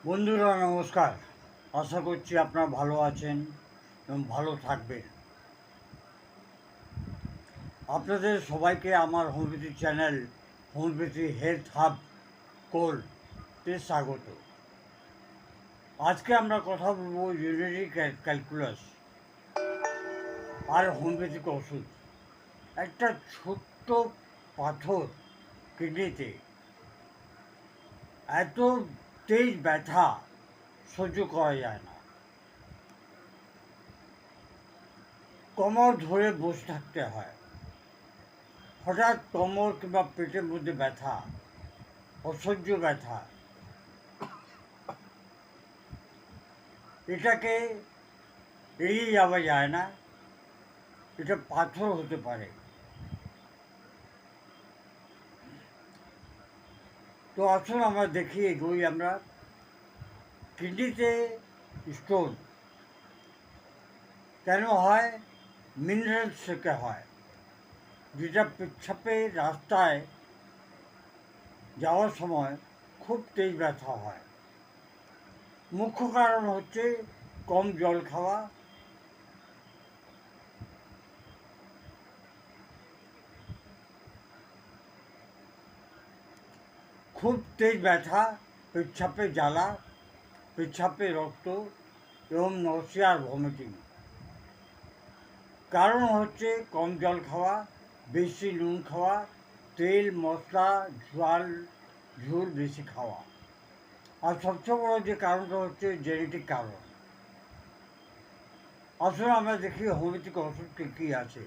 বন্ধুরা নমস্কার। আশা করছি আপনারা ভালো আছেন এবং ভালো থাকবেন। আপনাদের সবাইকে আমার homeopathy channel homeopathy health hub কোর্সে স্বাগত। আজকে আমরা কথা বলবো ইউরিনারি ক্যালকুলাস আর হোমিওপ্যাথিক ওষুধ। একটা ছোট্ট পাথর কিডনিতে এত তেজ ব্যথা সহ্য করা যায় না। কোমর ধরে বসে থাকতে হয়। হঠাৎ কোমর কিংবা পেটের মধ্যে ব্যথা, অসহ্য ব্যথা, এটাকে এড়িয়ে যাওয়া যায় না। এটা পাথর হতে পারে। তো আসুন আমরা দেখি এগোই আমরা। কিডনিতে স্টোন কেন হয়? মিনারেলস থেকে হয়, যেটা পেচ্ছাপের রাস্তায় যাওয়ার সময় খুব তেজ ব্যথা হয়। মুখ্য কারণ হচ্ছে কম জল খাওয়া, খুব তেজ ব্যথা, পেচ্ছাপে জ্বালা, পেচ্ছাপে রক্ত এবং নসিয়া আর ভমিটিং। কারণ হচ্ছে কম জল খাওয়া, বেশি নুন খাওয়া, তেল মশলা ঝোল বেশি খাওয়া। আর সবচেয়ে বড় যে কারণটা হচ্ছে জেনেটিক কারণ। আসলে আমরা দেখি হোমিওপ্যাথিক ওষুধ কী কী আছে।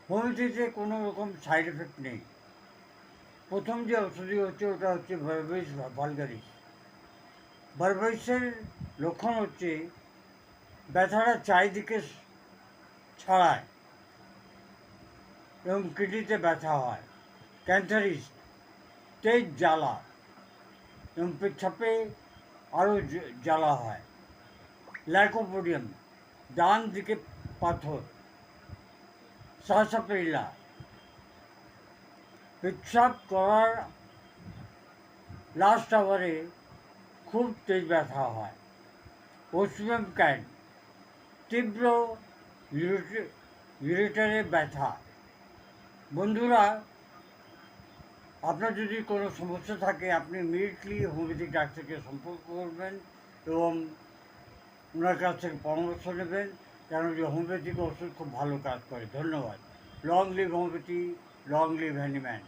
হোমিওপ্যাথিতে কোনো রকম সাইড এফেক্ট নেই। প্রথম যে ওষুধই হচ্ছে ওটা হচ্ছে ভার্বাইস ভালগারিস। ভার্বাইসের লক্ষণ হচ্ছে ব্যথাটা চারিদিকে ছড়ায় এবং কিডনিতে ব্যথা হয়। ক্যান্সারিস তেজ জ্বালা এবং পেচ্ছাপে আরও জ্বালা হয়। ল্যাকোপোডিয়াম ডান দিকে পাথর। সাসাপেরিলা পেচ্ছাপ করার লাস্ট আওয়ারে খুব তেজ ব্যথা হয়। ওসমিয়াম ক্যান তীব্র ইউরেটারে ব্যথা। বন্ধুরা, আপনার যদি কোনো সমস্যা থাকে আপনি ইমিডিয়েটলি হোমিওপ্যাথিক ডাক্তারকে সম্পর্ক করবেন এবং ওনার কাছ থেকে পরামর্শ নেবেন, কেন যে হোমিওপ্যাথিক ওষুধ খুব ভালো কাজ করে। ধন্যবাদ। Long live homeopathy, long live Hahnemann.